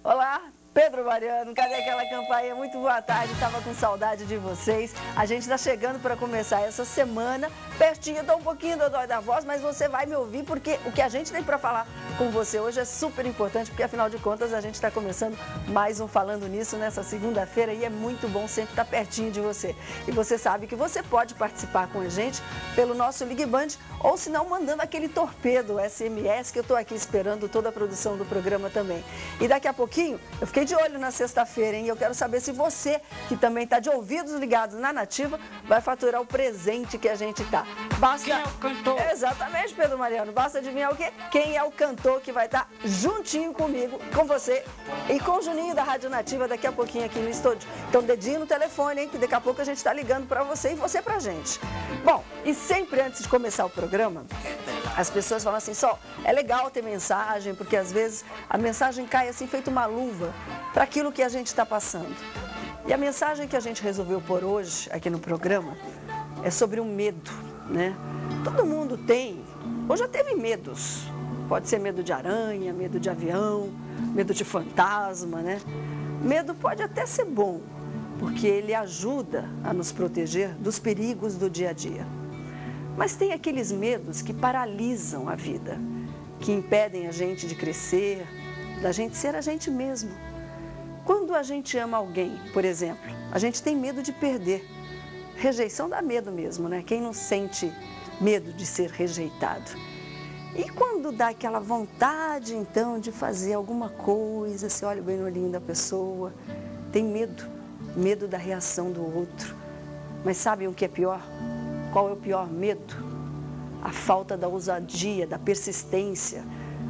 Olá, Pedro Mariano, cadê aquela campainha? Muito boa tarde, estava com saudade de vocês. A gente está chegando para começar essa semana, pertinho, estou um pouquinho dodói da voz, mas você vai me ouvir porque o que a gente tem para falar com você hoje é super importante, porque afinal de contas a gente está começando mais um Falando Nisso nessa segunda-feira e é muito bom sempre estar pertinho de você. E você sabe que você pode participar com a gente pelo nosso Ligue Band ou se não mandando aquele torpedo SMS que eu estou aqui esperando toda a produção do programa também. E daqui a pouquinho, eu fiquei de olho na sexta-feira, hein? Eu quero saber se você, que também está de ouvidos ligados na Nativa, vai faturar o presente que a gente está. Basta... Quem é o cantor? Exatamente, Pedro Mariano. Basta adivinhar o quê? Quem é o cantor que vai estar juntinho comigo, com você e com o Juninho da Rádio Nativa daqui a pouquinho aqui no estúdio. Então, dedinho no telefone, hein? Que daqui a pouco a gente está ligando para você e você pra gente. Bom, e sempre antes de começar o programa, as pessoas falam assim, só é legal ter mensagem, porque às vezes a mensagem cai assim, feito uma luva, para aquilo que a gente está passando. E a mensagem que a gente resolveu pôr hoje, aqui no programa, é sobre o medo, né? Todo mundo tem, ou já teve medos. Pode ser medo de aranha, medo de avião, medo de fantasma, né? Medo pode até ser bom, porque ele ajuda a nos proteger dos perigos do dia a dia. Mas tem aqueles medos que paralisam a vida, que impedem a gente de crescer, da gente ser a gente mesmo. Quando a gente ama alguém, por exemplo, a gente tem medo de perder. Rejeição dá medo mesmo, né? Quem não sente medo de ser rejeitado? E quando dá aquela vontade, então, de fazer alguma coisa, você olha bem no olhinho da pessoa, tem medo, medo da reação do outro. Mas sabem o que é pior? Qual é o pior medo? A falta da ousadia, da persistência,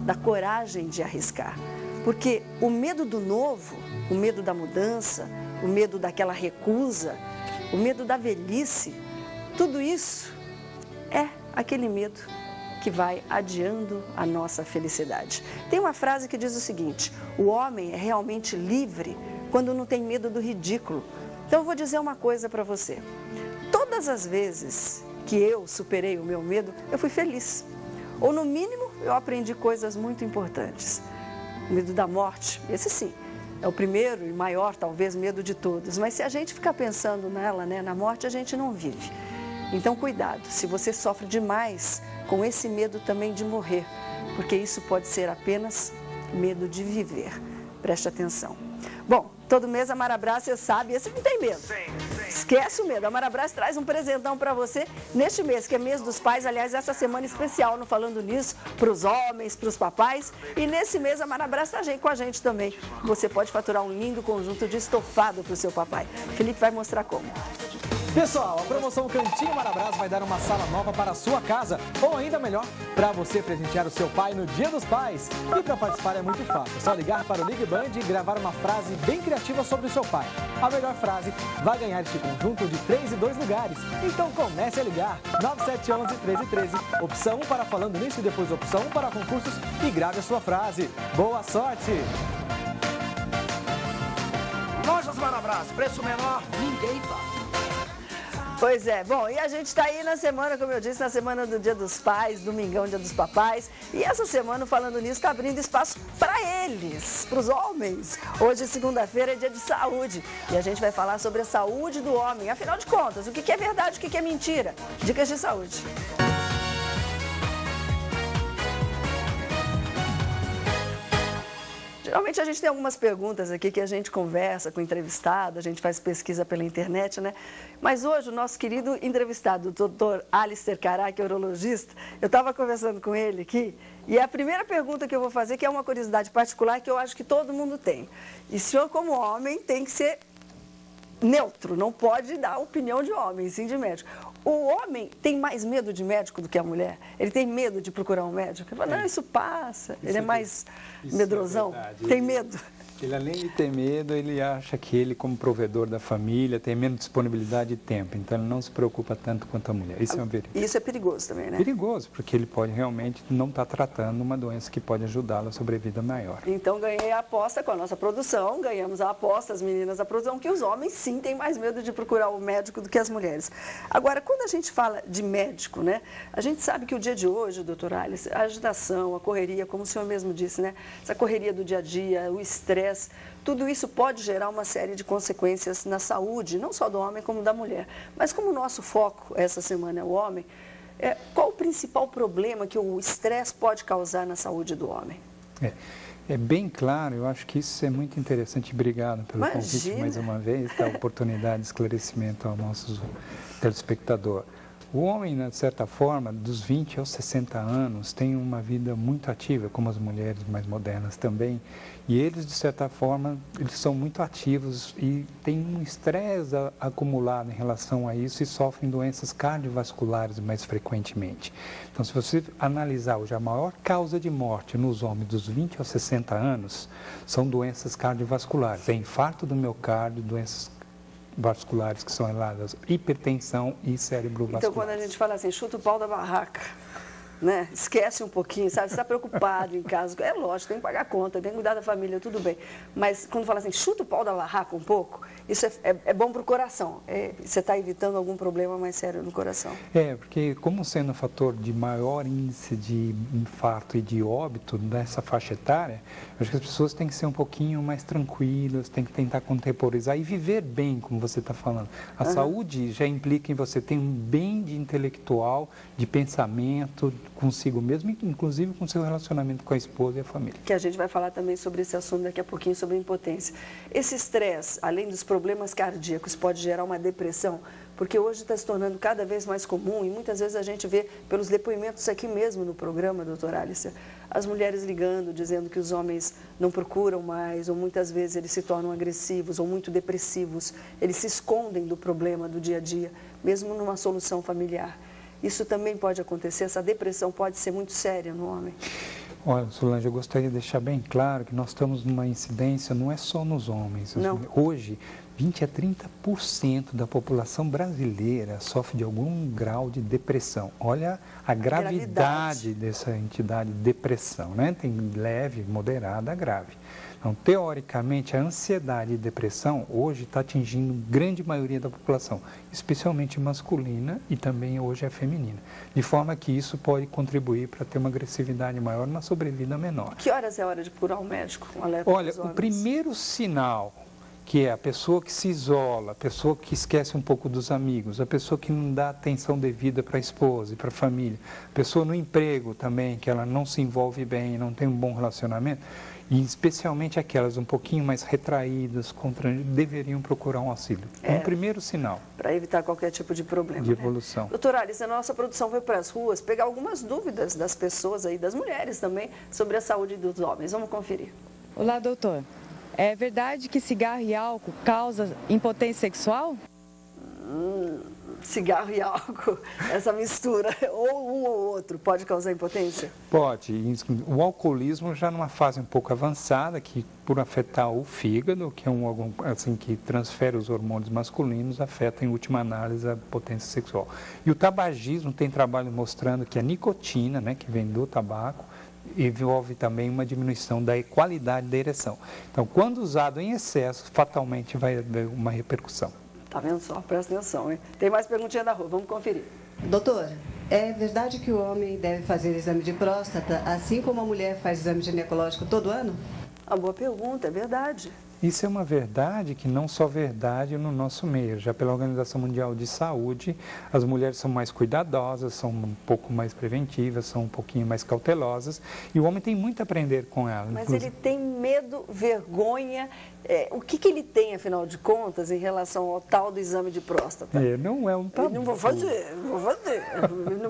da coragem de arriscar. Porque o medo do novo, o medo da mudança, o medo daquela recusa, o medo da velhice, tudo isso é aquele medo que vai adiando a nossa felicidade. Tem uma frase que diz o seguinte, o homem é realmente livre quando não tem medo do ridículo. Então eu vou dizer uma coisa para você. Todas as vezes que eu superei o meu medo, eu fui feliz. Ou no mínimo, eu aprendi coisas muito importantes. O medo da morte, esse sim, é o primeiro e maior, talvez, medo de todos. Mas se a gente ficar pensando nela, né, na morte, a gente não vive. Então, cuidado, se você sofre demais com esse medo também de morrer, porque isso pode ser apenas medo de viver. Preste atenção. Bom, todo mês a Marabras, você sabe, esse não tem medo. Esquece o medo. A Marabras traz um presentão para você neste mês, que é mês dos pais. Aliás, essa semana especial no Falando Nisso, para os homens, para os papais. E nesse mês a Marabras está com a gente também. Você pode faturar um lindo conjunto de estofado para o seu papai. Felipe vai mostrar como. Pessoal, a promoção Cantinho Marabras vai dar uma sala nova para a sua casa, ou ainda melhor, para você presentear o seu pai no Dia dos Pais. E para participar é muito fácil, é só ligar para o Ligue Band e gravar uma frase bem criativa sobre o seu pai. A melhor frase vai ganhar este conjunto de 3 e 2 lugares. Então comece a ligar, 9711-1313, opção 1 para Falando Nisso e depois opção 1 para concursos e grave a sua frase. Boa sorte! Lojas Marabras, preço menor, ninguém fala. Pois é, bom, e a gente está aí na semana, como eu disse, na semana do Dia dos Pais, domingão, Dia dos Papais. E essa semana, Falando Nisso, está abrindo espaço para eles, para os homens. Hoje, segunda-feira, é dia de saúde. E a gente vai falar sobre a saúde do homem. Afinal de contas, o que é verdade, o que é mentira? Dicas de saúde. Geralmente a gente tem algumas perguntas aqui que a gente conversa com o entrevistado, a gente faz pesquisa pela internet, né? Mas hoje o nosso querido entrevistado, o doutor Alister Cará, que é urologista, eu estava conversando com ele aqui, e a primeira pergunta que eu vou fazer, que é uma curiosidade particular que eu acho que todo mundo tem. E o senhor, como homem, tem que ser neutro, não pode dar opinião de homem, sim de médico. O homem tem mais medo de médico do que a mulher? Ele tem medo de procurar um médico? Ele fala, não, isso passa. Ele é mais medrosão? Tem medo? Ele, além de ter medo, ele acha que ele, como provedor da família, tem menos disponibilidade de tempo. Então, ele não se preocupa tanto quanto a mulher. Isso é um perigo. Isso é perigoso também, né? Perigoso, porque ele pode realmente não estar tratando uma doença que pode ajudá-lo a sobrevida maior. Então, ganhei a aposta com a nossa produção, ganhamos a aposta, as meninas da produção, que os homens, sim, têm mais medo de procurar o médico do que as mulheres. Agora, quando a gente fala de médico, né, a gente sabe que o dia de hoje, doutor Alice, a agitação, a correria, como o senhor mesmo disse, né, essa correria do dia a dia, o estresse, estresse, tudo isso pode gerar uma série de consequências na saúde, não só do homem como da mulher. Mas como o nosso foco essa semana é o homem, qual o principal problema que o estresse pode causar na saúde do homem? É bem claro, eu acho que isso é muito interessante. Obrigado pelo convite mais uma vez, da oportunidade de esclarecimento ao nosso telespectador. O homem, de certa forma, dos 20 aos 60 anos, tem uma vida muito ativa, como as mulheres mais modernas também. E eles, de certa forma, eles são muito ativos e têm um estresse acumulado em relação a isso e sofrem doenças cardiovasculares mais frequentemente. Então, se você analisar hoje, a maior causa de morte nos homens dos 20 aos 60 anos são doenças cardiovasculares. É infarto do miocárdio, doenças vasculares que são reladas à hipertensão e cerebrovascular. Então, quando a gente fala assim, chuta o pau da barraca, né? Esquece um pouquinho, sabe? Você está preocupado em casa. É lógico, tem que pagar a conta, tem que cuidar da família, tudo bem. Mas quando fala assim, chuta o pau da barraca um pouco, isso é bom para o coração. Você está evitando algum problema mais sério no coração. Porque como sendo um fator de maior índice de infarto e de óbito nessa faixa etária, acho que as pessoas têm que ser um pouquinho mais tranquilas, têm que tentar contemporizar e viver bem, como você está falando. A saúde já implica em você ter um bem de intelectual, de pensamento, consigo mesmo, inclusive com seu relacionamento com a esposa e a família. Que a gente vai falar também sobre esse assunto daqui a pouquinho, sobre a impotência. Esse estresse, além dos problemas cardíacos, pode gerar uma depressão, porque hoje está se tornando cada vez mais comum e muitas vezes a gente vê pelos depoimentos aqui mesmo no programa, doutora Alicia, as mulheres ligando, dizendo que os homens não procuram mais, ou muitas vezes eles se tornam agressivos ou muito depressivos, eles se escondem do problema do dia a dia, mesmo numa solução familiar. Isso também pode acontecer, essa depressão pode ser muito séria no homem. Olha, Solange, eu gostaria de deixar bem claro que nós estamos numa incidência, não é só nos homens. Não. Hoje, 20 a 30% da população brasileira sofre de algum grau de depressão. Olha a gravidade dessa entidade depressão, né? Tem leve, moderada, grave. Então, teoricamente, a ansiedade e depressão hoje está atingindo grande maioria da população, especialmente masculina e também hoje é feminina. De forma que isso pode contribuir para ter uma agressividade maior, uma sobrevida menor. Que horas é a hora de procurar um médico? Um alerta Olha, o primeiro sinal, que é a pessoa que se isola, a pessoa que esquece um pouco dos amigos, a pessoa que não dá atenção devida para a esposa e para a família, a pessoa no emprego também, que ela não se envolve bem, não tem um bom relacionamento, e especialmente aquelas um pouquinho mais retraídas, deveriam procurar um auxílio. É um primeiro sinal. Para evitar qualquer tipo de problema. De evolução. Doutora Alice, a nossa produção foi para as ruas pegar algumas dúvidas das pessoas aí, das mulheres também, sobre a saúde dos homens. Vamos conferir. Olá, doutor. É verdade que cigarro e álcool causam impotência sexual? Cigarro e álcool, essa mistura, ou um ou outro, pode causar impotência? Pode. O alcoolismo já numa fase um pouco avançada, que por afetar o fígado, que é um órgão assim, que transfere os hormônios masculinos, afeta em última análise a potência sexual. E o tabagismo tem trabalho mostrando que a nicotina, né, que vem do tabaco, envolve também uma diminuição da qualidade da ereção. Então, quando usado em excesso, fatalmente vai haver uma repercussão. Tá vendo só? Presta atenção, hein? Tem mais perguntinha da rua, vamos conferir. Doutora, é verdade que o homem deve fazer exame de próstata, assim como a mulher faz exame ginecológico todo ano? Uma boa pergunta, é verdade. Isso é uma verdade que não só verdade no nosso meio. Já pela Organização Mundial de Saúde, as mulheres são mais cuidadosas, são um pouco mais preventivas, são um pouquinho mais cautelosas e o homem tem muito a aprender com elas. Mas ele tem medo, vergonha. O que ele tem, afinal de contas, em relação ao tal do exame de próstata? Não é um tabu. Não vou fazer.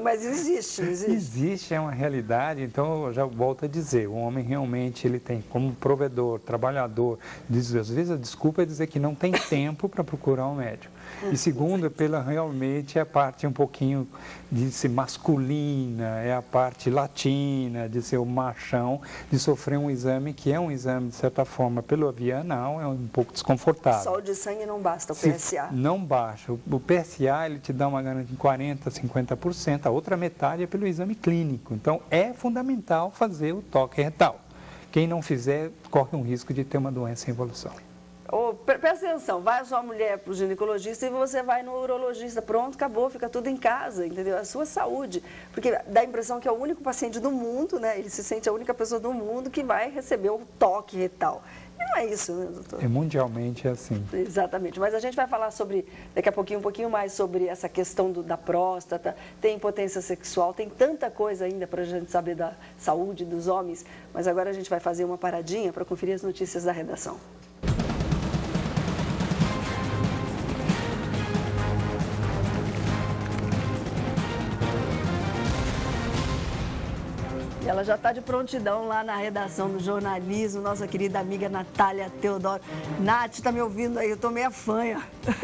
Mas existe, não existe? Existe, é uma realidade. Então, eu já volto a dizer, o homem realmente ele tem como provedor, trabalhador, às vezes a desculpa é dizer que não tem tempo para procurar um médico. E segundo, pela realmente a parte um pouquinho de ser masculina, é a parte latina, de ser o machão, de sofrer um exame que é um exame, de certa forma, pela via anal, é um pouco desconfortável. Só o de sangue não basta, o PSA. Não baixa. O PSA, ele te dá uma garantia de 40%, 50%, a outra metade é pelo exame clínico. Então, é fundamental fazer o toque retal. Quem não fizer, corre um risco de ter uma doença em evolução. Presta atenção, vai a sua mulher para o ginecologista e você vai no urologista, pronto, acabou, fica tudo em casa, entendeu? A sua saúde, porque dá a impressão que é o único paciente do mundo, né? Ele se sente a única pessoa do mundo que vai receber o toque retal. E não é isso, né, doutor? Mundialmente é assim. Exatamente, mas a gente vai falar sobre, daqui a pouquinho, um pouquinho mais sobre essa questão da próstata, tem impotência sexual, tem tanta coisa ainda para a gente saber da saúde dos homens, mas agora a gente vai fazer uma paradinha para conferir as notícias da redação. E ela já está de prontidão lá na redação do jornalismo, nossa querida amiga Natália Teodoro. Nath, tá me ouvindo aí? Eu tô meio afanha.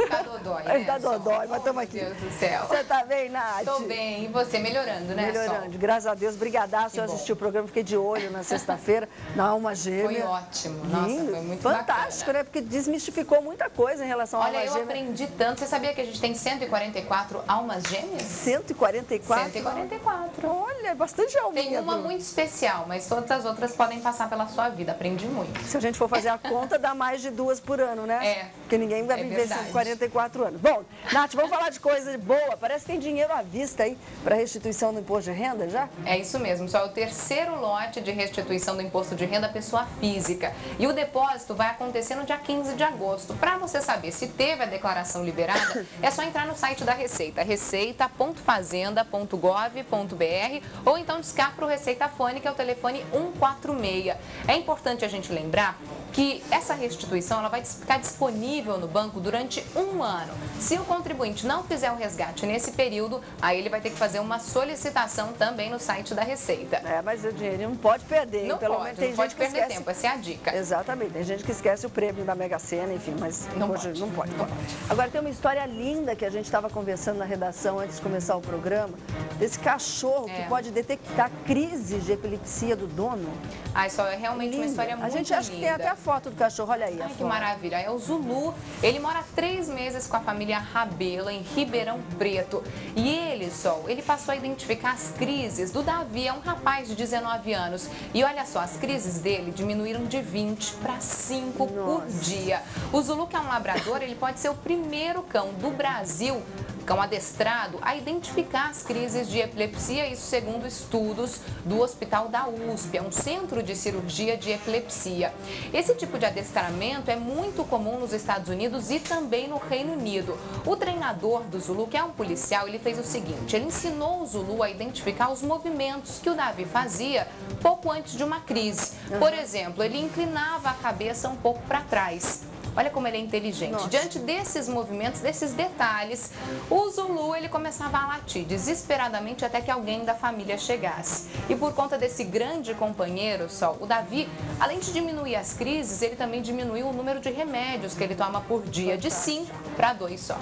Tá dodói, né? Tá dodói, mas estamos aqui. Meu Deus do céu. Você tá bem, Nath? Tô bem. E você? Melhorando, né, Melhorando. Sol? Graças a Deus. Brigadaço. Eu assisti o programa, fiquei de olho na sexta-feira, na Alma Gêmea. Foi ótimo. Nossa, lindo, foi muito fantástico, bacana. né? Porque desmistificou muita coisa em relação à Alma Olha, Gêmea. eu aprendi tanto. Você sabia que a gente tem 144 almas gêmeas? 144? 144. Olha, bastante alminha. Tem uma muito especial, mas todas as outras podem passar pela sua vida. Aprendi muito. Se a gente for fazer a conta, dá mais de 2 por ano, né? É. Porque ninguém vai viver verdade. 144 anos. Bom, Nath, vamos falar de coisa boa. Parece que tem dinheiro à vista aí para restituição do imposto de renda já? É isso mesmo, só é o terceiro lote de restituição do imposto de renda à pessoa física. E o depósito vai acontecer no dia 15 de agosto. Para você saber se teve a declaração liberada, é só entrar no site da Receita, receita.fazenda.gov.br, ou então discar para o Receita Fone, que é o telefone 146. É importante a gente lembrar que essa restituição ela vai ficar disponível no banco durante 1 ano. Se o contribuinte não fizer o resgate nesse período, aí ele vai ter que fazer uma solicitação também no site da Receita. É, mas o dinheiro não pode perder. Não Pelo pode, menos tem não pode gente que perder esquece. tempo, essa é a dica. Exatamente, tem gente que esquece o prêmio da Mega Sena, enfim, mas Não hoje pode. não pode. Não Bom, pode. agora tem uma história linda que a gente estava conversando na redação antes de começar o programa, desse cachorro que pode detectar crises de epilepsia do dono. Ah, isso é realmente uma história muito linda. A gente acha que tem linda. até a foto do cachorro, olha aí. Ai, que maravilha. É o Zulu. Ele mora 3 meses com a família Rabelo, em Ribeirão Preto. E ele, Sol, ele passou a identificar as crises do Davi, é um rapaz de 19 anos. E olha só, as crises dele diminuíram de 20 para 5 por dia. O Zulu, que é um labrador, ele pode ser o primeiro cão do Brasil, cão adestrado, a identificar as crises de epilepsia, isso segundo estudos do Hospital da USP, é um centro de cirurgia de epilepsia. Esse tipo de adestramento é muito comum nos Estados Unidos e também no Reino Unido. O treinador do Zulu, que é um policial, ele fez o seguinte, ele ensinou o Zulu a identificar os movimentos que o Davi fazia pouco antes de uma crise. Por exemplo, ele inclinava a cabeça um pouco para trás. Olha como ele é inteligente. Nossa. Diante desses movimentos, desses detalhes, o Zulu ele começava a latir desesperadamente até que alguém da família chegasse. E por conta desse grande companheiro, Sol, o Davi, além de diminuir as crises, ele também diminuiu o número de remédios que ele toma por dia, de 5 para 2 só.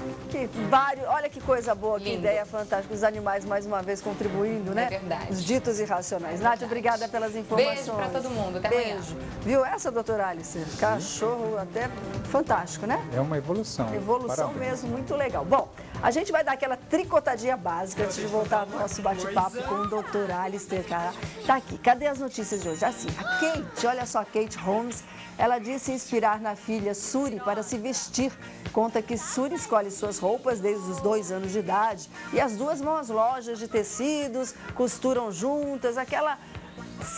Olha que coisa boa, que Lindo. ideia fantástica. Os animais, mais uma vez, contribuindo, né? É verdade. Os ditos irracionais. Nath, obrigada pelas informações. Beijo para todo mundo. Até amanhã. Beijo. Viu essa, doutora Alice? Cachorro até fantástico, né? É uma evolução. Evolução Parabéns. mesmo, muito legal. Bom, a gente vai dar aquela tricotadinha básica antes de voltar ao nosso bate-papo com o doutor Alistair Cara. Tá aqui, cadê as notícias de hoje? Assim, a Kate, olha só, Kate Holmes, ela disse se inspirar na filha Suri para se vestir. Conta que Suri escolhe suas roupas desde os 2 anos de idade e as duas vão às lojas de tecidos, costuram juntas, aquela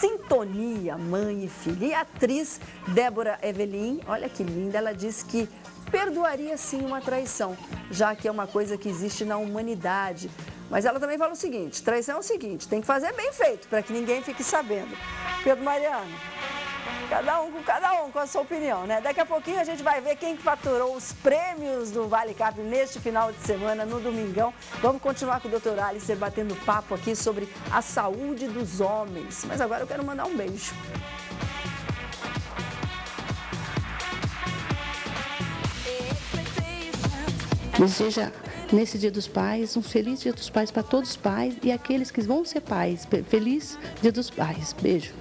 sintonia, mãe e filha. E a atriz Débora Evelyn, olha que linda, ela disse que perdoaria sim uma traição, já que é uma coisa que existe na humanidade. Mas ela também fala o seguinte, traição é o seguinte, tem que fazer bem feito, para que ninguém fique sabendo. Pedro Mariano, cada um com a sua opinião, né? Daqui a pouquinho a gente vai ver quem faturou os prêmios do Vale Cap neste final de semana, no domingão. Vamos continuar com o doutor Alistair batendo papo aqui sobre a saúde dos homens. Mas agora eu quero mandar um beijo. Deseja, nesse Dia dos Pais, um feliz Dia dos Pais para todos os pais e aqueles que vão ser pais. Feliz Dia dos Pais. Beijo.